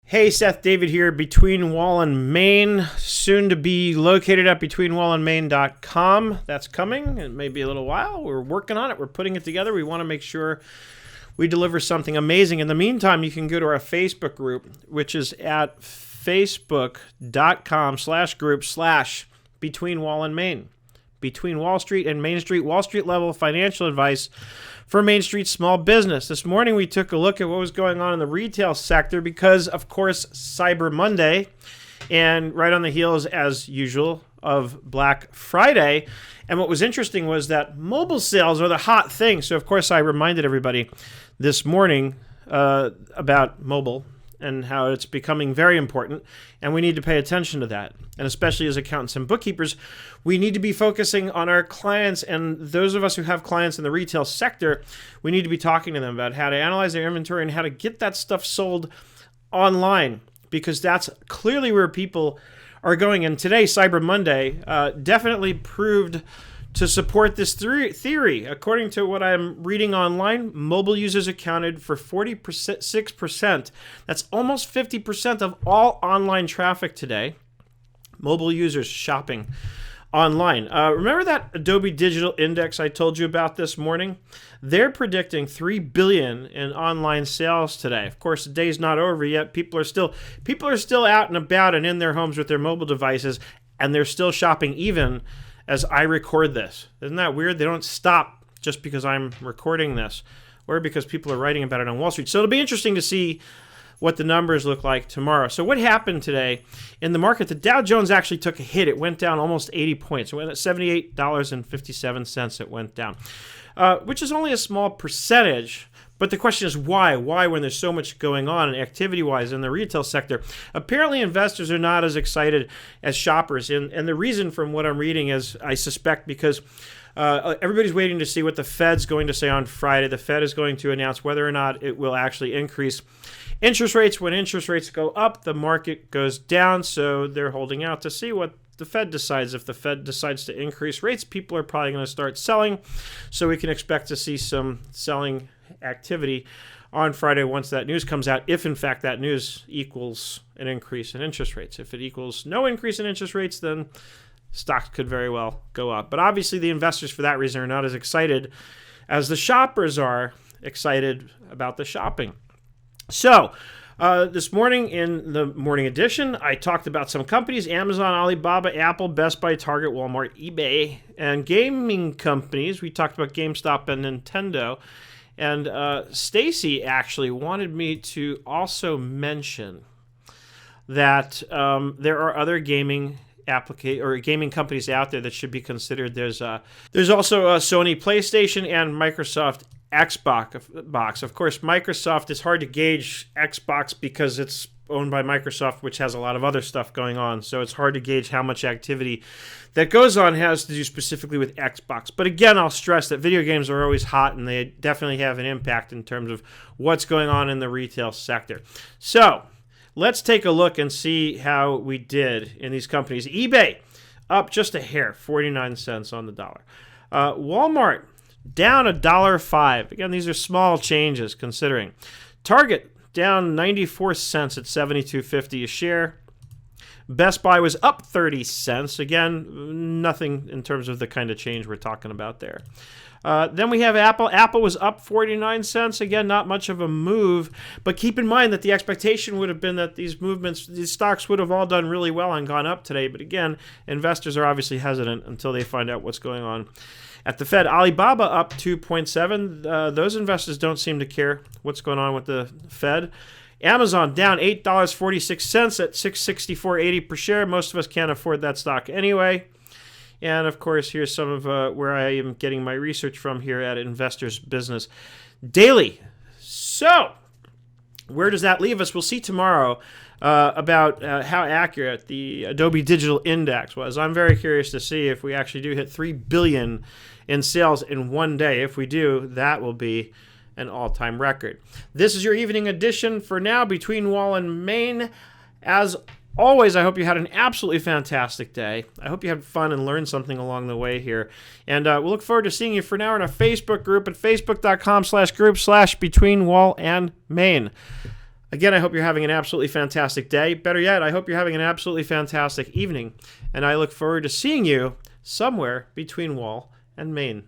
Hey, Seth David here, Between Wall and Main, soon to be located at betweenwallandmain.com. That's coming. It may be a little while. We're working on it. We're putting it together. We want to make sure we deliver something amazing. In the meantime, you can go to our Facebook group, which is at facebook.com/group/Between Wall and Main. Between Wall Street and Main Street, Wall Street level financial advice for Main Street small business. This morning we took a look at what was going on in the retail sector because, of course, Cyber Monday, and right on the heels, as usual, of Black Friday. And what was interesting was that mobile sales are the hot thing. So, of course, I reminded everybody this morning about mobile and how it's becoming very important, and we need to pay attention to that. And especially as accountants and bookkeepers, we need to be focusing on our clients, and those of us who have clients in the retail sector, we need to be talking to them about how to analyze their inventory and how to get that stuff sold online, because that's clearly where people are going. And today, Cyber Monday, definitely proved to support this theory. According to what I'm reading online, mobile users accounted for 46%. That's almost 50% of all online traffic today. Mobile users shopping online. Remember that Adobe Digital Index I told you about this morning? They're predicting $3 billion in online sales today. Of course, the day's not over yet. People are still out and about and in their homes with their mobile devices, and they're still shopping even as I record this. Isn't that weird? They don't stop just because I'm recording this or because people are writing about it on Wall Street. So it'll be interesting to see what the numbers look like tomorrow. So what happened today in the market? The Dow Jones actually took a hit. It went down almost 80 points. It went at $78.57 it went down, which is only a small percentage. But the question is why? Why when there's so much going on activity-wise in the retail sector? Apparently investors are not as excited as shoppers. And the reason from what I'm reading is, I suspect, because everybody's waiting to see what the Fed's going to say on Friday. The Fed is going to announce whether or not it will actually increase interest rates. When interest rates go up, the market goes down. So they're holding out to see what the Fed decides. If the Fed decides to increase rates, people are probably going to start selling. So we can expect to see some selling activity on Friday once that news comes out, if in fact that news equals an increase in interest rates. If it equals no increase in interest rates, then stocks could very well go up. But obviously the investors for that reason are not as excited as the shoppers are excited about the shopping. So this morning in the morning edition, I talked about some companies: Amazon, Alibaba, Apple, Best Buy, Target, Walmart, eBay, and gaming companies. We talked about GameStop and Nintendo. And Stacy actually wanted me to also mention that there are other gaming gaming companies out there that should be considered. There's also Sony PlayStation and Microsoft Xbox. Of course, Microsoft is hard to gauge Xbox because it's owned by Microsoft, which has a lot of other stuff going on. So it's hard to gauge how much activity that goes on has to do specifically with Xbox. But again, I'll stress that video games are always hot, and they definitely have an impact in terms of what's going on in the retail sector. So let's take a look and see how we did in these companies. eBay up just a hair, 49 cents on the dollar. Walmart down $1.05. Again, these are small changes considering. Target down 94 cents at $72.50 a share. Best Buy was up 30 cents. Again, nothing in terms of the kind of change we're talking about there. Then we have Apple. Apple was up 49 cents. Again, not much of a move. But keep in mind that the expectation would have been that these stocks would have all done really well and gone up today. But again, investors are obviously hesitant until they find out what's going on at the Fed. Alibaba up 2.7. Those investors don't seem to care what's going on with the Fed. Amazon down $8.46 at $664.80 per share. Most of us can't afford that stock anyway. And of course, here's some of where I am getting my research from here at Investors Business Daily. So, where does that leave us? We'll see tomorrow about how accurate the Adobe Digital Index was. I'm very curious to see if we actually do hit $3 billion in sales in one day. If we do, that will be an all-time record. This is your evening edition for now, Between Wall and Main. As always, I hope you had an absolutely fantastic day. I hope you had fun and learned something along the way here. And we'll look forward to seeing you for now in our Facebook group at facebook.com/group/Between Wall and Main. Again, I hope you're having an absolutely fantastic day. Better yet, I hope you're having an absolutely fantastic evening. And I look forward to seeing you somewhere between Wall and Main.